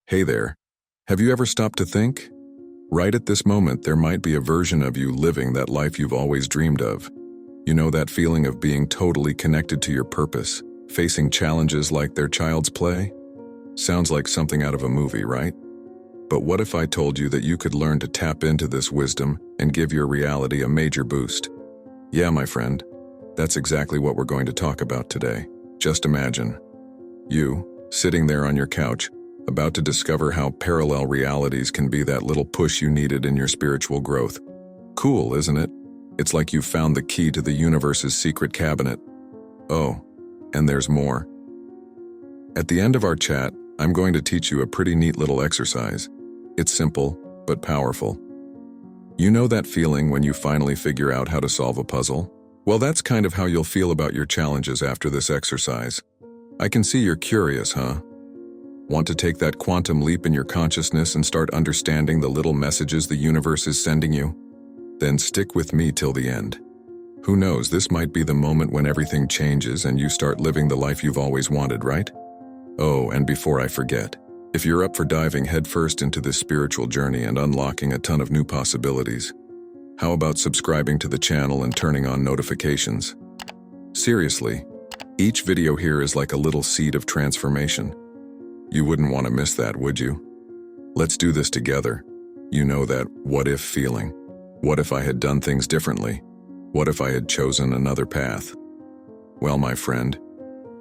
Hey there. Have you ever stopped to think? Right at this moment, there might be a version of you living that life you've always dreamed of. You know that feeling of being totally connected to your purpose, facing challenges like they're child's play? Sounds like something out of a movie, right? But what if I told you that you could learn to tap into this wisdom and give your reality a major boost? Yeah, my friend, that's exactly what we're going to talk about today. Just imagine you, sitting there on your couch, about to discover how parallel realities can be that little push you needed in your spiritual growth. Cool, isn't it? It's like you've found the key to the universe's secret cabinet. Oh, and there's more. At the end of our chat, I'm going to teach you a pretty neat little exercise. It's simple, but powerful. You know that feeling when you finally figure out how to solve a puzzle? Well, that's kind of how you'll feel about your challenges after this exercise. I can see you're curious, huh? Want to take that quantum leap in your consciousness and start understanding the little messages the universe is sending you? Then stick with me till the end. Who knows, this might be the moment when everything changes and you start living the life you've always wanted, right? Oh, and before I forget, if you're up for diving headfirst into this spiritual journey and unlocking a ton of new possibilities, how about subscribing to the channel and turning on notifications? Seriously, each video here is like a little seed of transformation. You wouldn't want to miss that, would you? Let's do this together. You know that what-if feeling. What if I had done things differently? What if I had chosen another path? Well, my friend,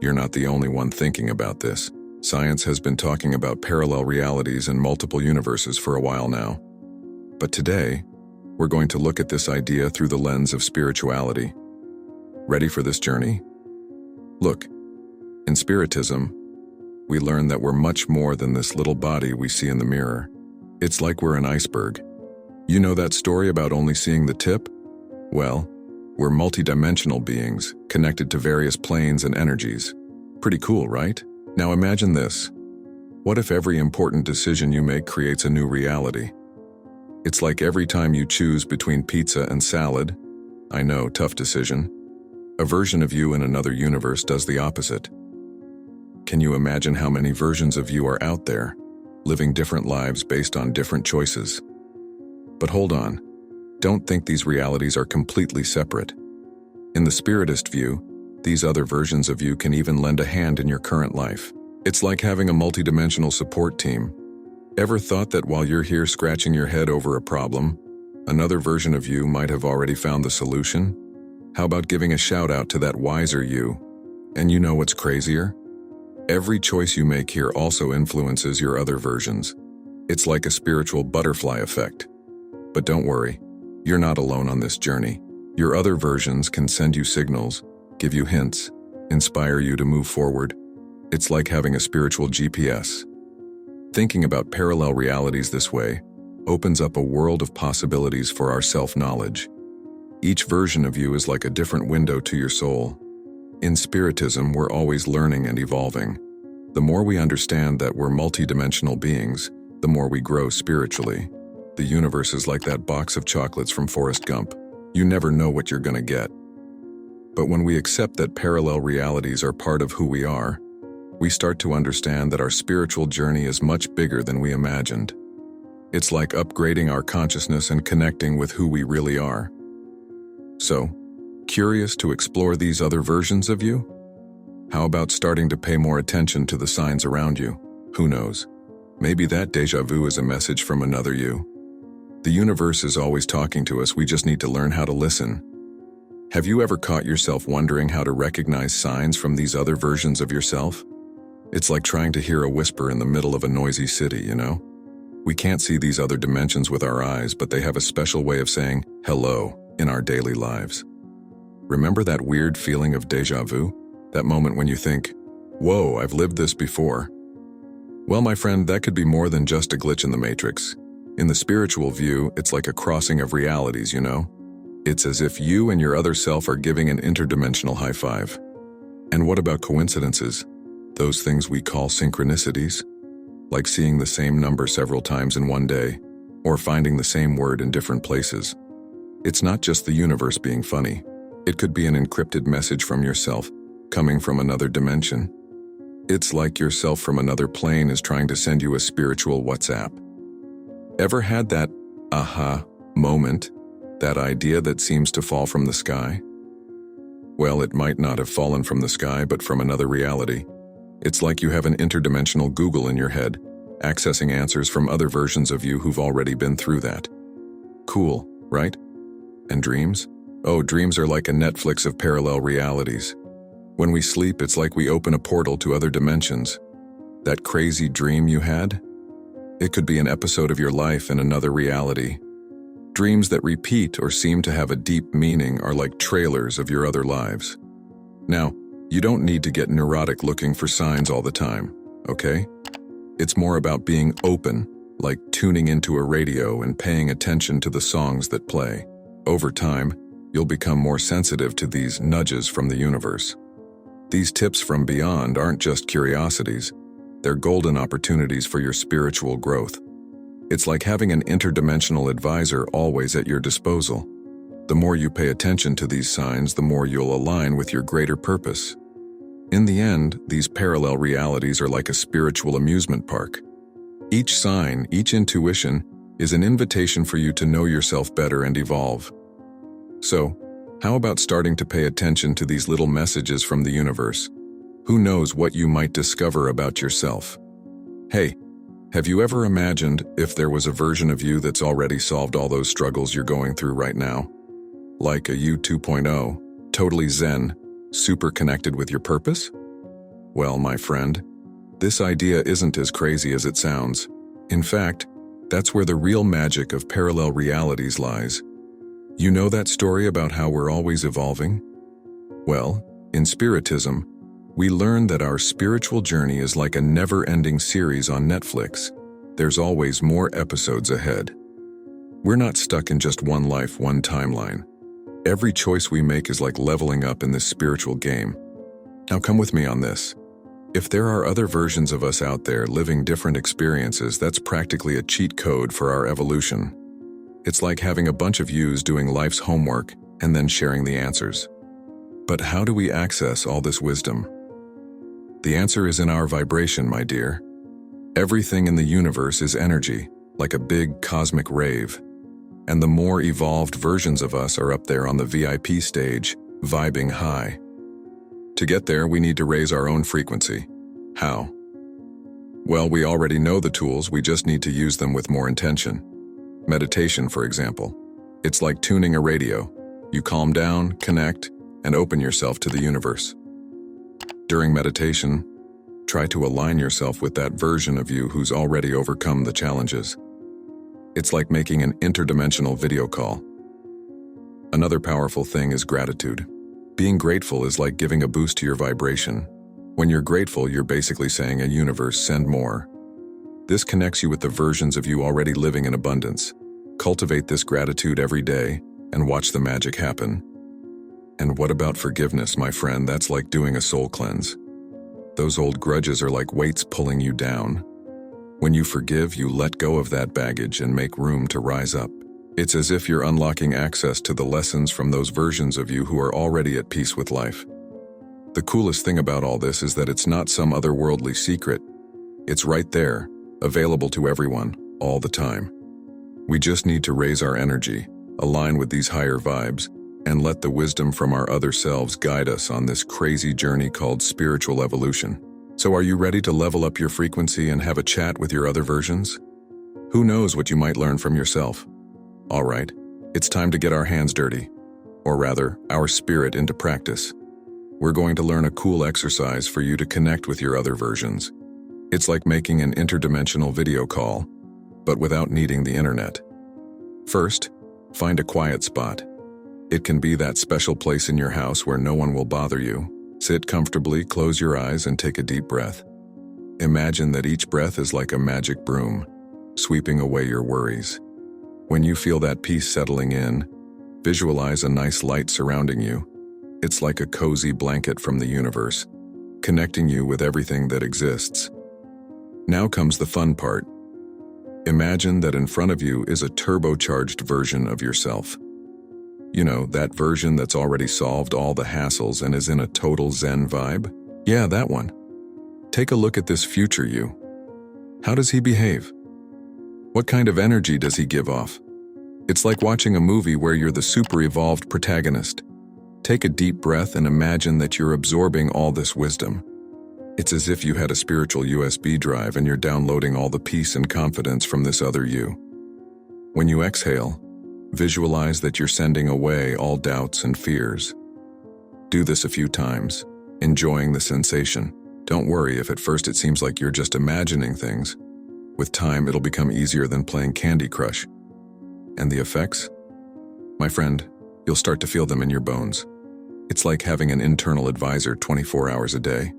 you're not the only one thinking about this. Science has been talking about parallel realities and multiple universes for a while now. But today, we're going to look at this idea through the lens of spirituality. Ready for this journey? Look, in Spiritism, we learn that we're much more than this little body we see in the mirror. It's like we're an iceberg. You know that story about only seeing the tip? Well, we're multidimensional beings, connected to various planes and energies. Pretty cool, right? Now imagine this. What if every important decision you make creates a new reality? It's like every time you choose between pizza and salad, I know, tough decision, a version of you in another universe does the opposite. Can you imagine how many versions of you are out there, living different lives based on different choices? But hold on, don't think these realities are completely separate. In the Spiritist view, these other versions of you can even lend a hand in your current life. It's like having a multidimensional support team. Ever thought that while you're here scratching your head over a problem, another version of you might have already found the solution? How about giving a shout out to that wiser you? And you know what's crazier? Every choice you make here also influences your other versions. It's like a spiritual butterfly effect. But don't worry, you're not alone on this journey. Your other versions can send you signals, give you hints, inspire you to move forward. It's like having a spiritual GPS. Thinking about parallel realities this way opens up a world of possibilities for our self-knowledge. Each version of you is like a different window to your soul. In Spiritism, we're always learning and evolving. The more we understand that we're multidimensional beings, the more we grow spiritually. The universe is like that box of chocolates from Forrest Gump. You never know what you're gonna get. But when we accept that parallel realities are part of who we are, we start to understand that our spiritual journey is much bigger than we imagined. It's like upgrading our consciousness and connecting with who we really are. So, curious to explore these other versions of you? How about starting to pay more attention to the signs around you? Who knows? Maybe that déjà vu is a message from another you. The universe is always talking to us, we just need to learn how to listen. Have you ever caught yourself wondering how to recognize signs from these other versions of yourself? It's like trying to hear a whisper in the middle of a noisy city, you know? We can't see these other dimensions with our eyes, but they have a special way of saying hello in our daily lives. Remember that weird feeling of déjà vu? That moment when you think, whoa, I've lived this before. Well, my friend, that could be more than just a glitch in the matrix. In the spiritual view, it's like a crossing of realities, you know? It's as if you and your other self are giving an interdimensional high five. And what about coincidences? Those things we call synchronicities? Like seeing the same number several times in one day, or finding the same word in different places. It's not just the universe being funny. It could be an encrypted message from yourself, coming from another dimension. It's like yourself from another plane is trying to send you a spiritual WhatsApp. Ever had that aha moment, that idea that seems to fall from the sky? Well, it might not have fallen from the sky, but from another reality. It's like you have an interdimensional Google in your head, accessing answers from other versions of you who've already been through that. Cool, right? And dreams? Oh, dreams are like a Netflix of parallel realities. When we sleep, it's like we open a portal to other dimensions. That crazy dream you had? It could be an episode of your life in another reality. Dreams that repeat or seem to have a deep meaning are like trailers of your other lives. Now, you don't need to get neurotic looking for signs all the time, okay? It's more about being open, like tuning into a radio and paying attention to the songs that play. Over time, you'll become more sensitive to these nudges from the universe. These tips from beyond aren't just curiosities, they're golden opportunities for your spiritual growth. It's like having an interdimensional advisor always at your disposal. The more you pay attention to these signs, the more you'll align with your greater purpose. In the end, these parallel realities are like a spiritual amusement park. Each sign, each intuition, is an invitation for you to know yourself better and evolve. So, how about starting to pay attention to these little messages from the universe? Who knows what you might discover about yourself? Hey, have you ever imagined if there was a version of you that's already solved all those struggles you're going through right now? Like a you 2.0, totally zen, super connected with your purpose? Well, my friend, this idea isn't as crazy as it sounds. In fact, that's where the real magic of parallel realities lies. You know that story about how we're always evolving? Well, in Spiritism, we learn that our spiritual journey is like a never-ending series on Netflix. There's always more episodes ahead. We're not stuck in just one life, one timeline. Every choice we make is like leveling up in this spiritual game. Now come with me on this. If there are other versions of us out there living different experiences, that's practically a cheat code for our evolution. It's like having a bunch of yous doing life's homework and then sharing the answers. But how do we access all this wisdom? The answer is in our vibration, my dear. Everything in the universe is energy, like a big cosmic rave. And the more evolved versions of us are up there on the VIP stage, vibing high. To get there, we need to raise our own frequency. How? Well, we already know the tools, we just need to use them with more intention. Meditation, for example. It's like tuning a radio. You calm down, connect, and open yourself to the universe. During meditation, try to align yourself with that version of you who's already overcome the challenges. It's like making an interdimensional video call. Another powerful thing is gratitude. Being grateful is like giving a boost to your vibration. When you're grateful, you're basically saying, "A universe, send more." This connects you with the versions of you already living in abundance. Cultivate this gratitude every day and watch the magic happen. And what about forgiveness, my friend? That's like doing a soul cleanse. Those old grudges are like weights pulling you down. When you forgive, you let go of that baggage and make room to rise up. It's as if you're unlocking access to the lessons from those versions of you who are already at peace with life. The coolest thing about all this is that it's not some otherworldly secret. It's right there, available to everyone, all the time. We just need to raise our energy, align with these higher vibes, and let the wisdom from our other selves guide us on this crazy journey called spiritual evolution. So are you ready to level up your frequency and have a chat with your other versions? Who knows what you might learn from yourself? All right, it's time to get our hands dirty, or rather, our spirit into practice. We're going to learn a cool exercise for you to connect with your other versions. It's like making an interdimensional video call, but without needing the internet. First, find a quiet spot. It can be that special place in your house where no one will bother you. Sit comfortably, close your eyes, and take a deep breath. Imagine that each breath is like a magic broom, sweeping away your worries. When you feel that peace settling in, visualize a nice light surrounding you. It's like a cozy blanket from the universe, connecting you with everything that exists. Now comes the fun part. Imagine that in front of you is a turbocharged version of yourself. You know, that version that's already solved all the hassles and is in a total zen vibe? Yeah, that one. Take a look at this future you. How does he behave? What kind of energy does he give off? It's like watching a movie where you're the super-evolved protagonist. Take a deep breath and imagine that you're absorbing all this wisdom. It's as if you had a spiritual USB drive and you're downloading all the peace and confidence from this other you. When you exhale, visualize that you're sending away all doubts and fears. Do this a few times, enjoying the sensation. Don't worry if at first it seems like you're just imagining things. With time, it'll become easier than playing Candy Crush. And the effects? My friend, you'll start to feel them in your bones. It's like having an internal advisor 24 hours a day.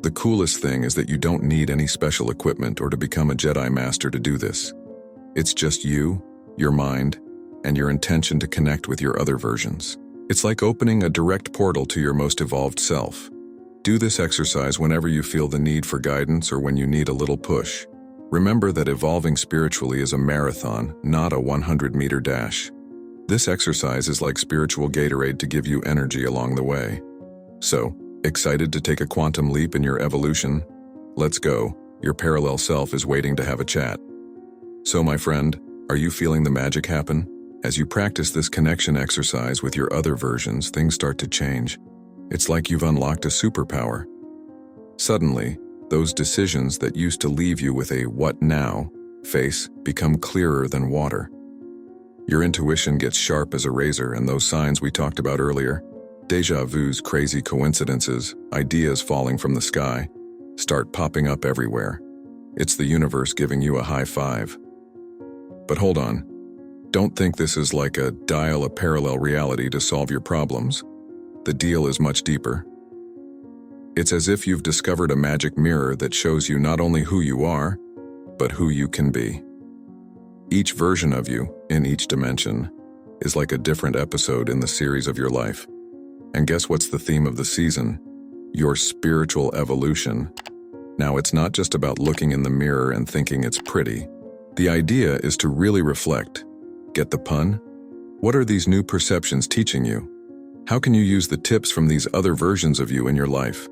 The coolest thing is that you don't need any special equipment or to become a Jedi Master to do this. It's just you, your mind, and your intention to connect with your other versions. It's like opening a direct portal to your most evolved self. Do this exercise whenever you feel the need for guidance or when you need a little push. Remember that evolving spiritually is a marathon, not a 100-meter dash. This exercise is like spiritual Gatorade to give you energy along the way. So, excited to take a quantum leap in your evolution? Let's go. Your parallel self is waiting to have a chat. So, my friend, are you feeling the magic happen? As you practice this connection exercise with your other versions, things start to change. It's like you've unlocked a superpower. Suddenly, those decisions that used to leave you with a "what now" face become clearer than water. Your intuition gets sharp as a razor, and those signs we talked about earlier, déjà vus, crazy coincidences, ideas falling from the sky, start popping up everywhere. It's the universe giving you a high five. But hold on. Don't think this is like a dial a parallel reality to solve your problems. The deal is much deeper. It's as if you've discovered a magic mirror that shows you not only who you are, but who you can be. Each version of you, in each dimension, is like a different episode in the series of your life. And guess what's the theme of the season? Your spiritual evolution. Now, it's not just about looking in the mirror and thinking it's pretty. The idea is to really reflect. Get the pun? What are these new perceptions teaching you? How can you use the tips from these other versions of you in your life?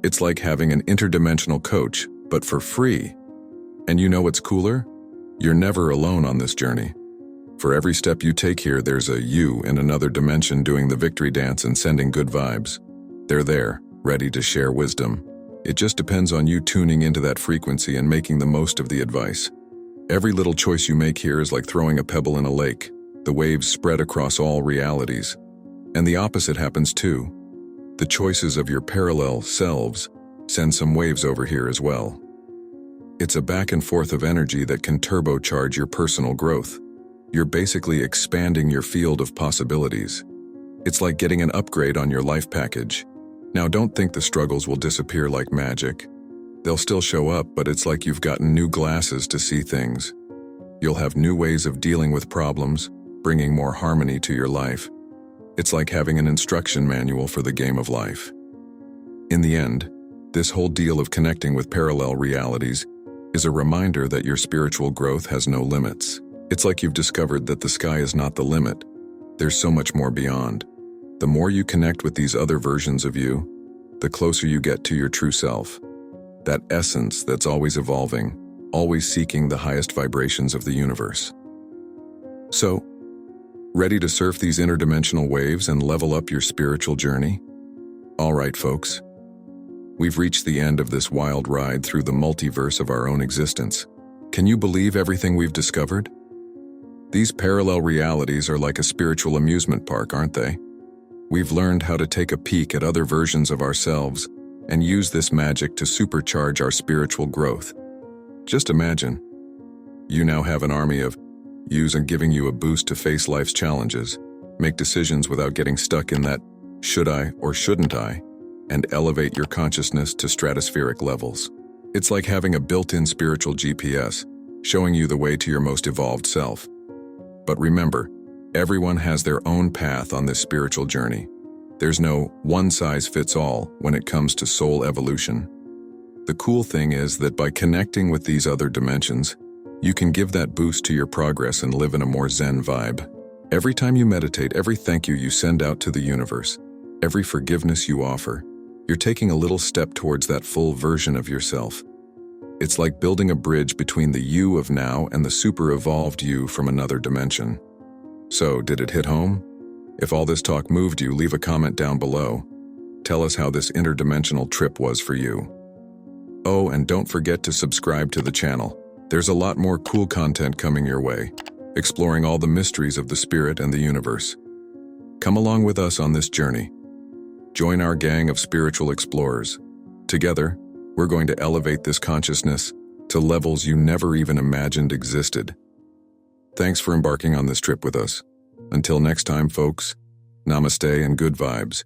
It's like having an interdimensional coach, but for free. And you know what's cooler? You're never alone on this journey. For every step you take here, there's a you in another dimension doing the victory dance and sending good vibes. They're there, ready to share wisdom. It just depends on you tuning into that frequency and making the most of the advice. Every little choice you make here is like throwing a pebble in a lake. The waves spread across all realities. And the opposite happens too. The choices of your parallel selves send some waves over here as well. It's a back and forth of energy that can turbocharge your personal growth. You're basically expanding your field of possibilities. It's like getting an upgrade on your life package. Now, don't think the struggles will disappear like magic. They'll still show up, but it's like you've gotten new glasses to see things. You'll have new ways of dealing with problems, bringing more harmony to your life. It's like having an instruction manual for the game of life. In the end, this whole deal of connecting with parallel realities is a reminder that your spiritual growth has no limits. It's like you've discovered that the sky is not the limit. There's so much more beyond. The more you connect with these other versions of you, the closer you get to your true self. That essence that's always evolving, always seeking the highest vibrations of the universe. So, ready to surf these interdimensional waves and level up your spiritual journey? All right, folks. We've reached the end of this wild ride through the multiverse of our own existence. Can you believe everything we've discovered? These parallel realities are like a spiritual amusement park, aren't they? We've learned how to take a peek at other versions of ourselves and use this magic to supercharge our spiritual growth. Just imagine, you now have an army of yous and giving you a boost to face life's challenges, make decisions without getting stuck in that should I or shouldn't I, and elevate your consciousness to stratospheric levels. It's like having a built-in spiritual GPS, showing you the way to your most evolved self. But remember, everyone has their own path on this spiritual journey. There's no one-size-fits-all when it comes to soul evolution. The cool thing is that by connecting with these other dimensions, you can give that boost to your progress and live in a more zen vibe. Every time you meditate, every thank you you send out to the universe, every forgiveness you offer, You're taking a little step towards that full version of yourself. It's like building a bridge between the you of now and the super-evolved you from another dimension. So, did it hit home? If all this talk moved you, leave a comment down below. Tell us how this interdimensional trip was for you. Oh, and don't forget to subscribe to the channel. There's a lot more cool content coming your way, exploring all the mysteries of the spirit and the universe. Come along with us on this journey. Join our gang of spiritual explorers. Together, we're going to elevate this consciousness to levels you never even imagined existed. Thanks for embarking on this trip with us. Until next time, folks, namaste and good vibes.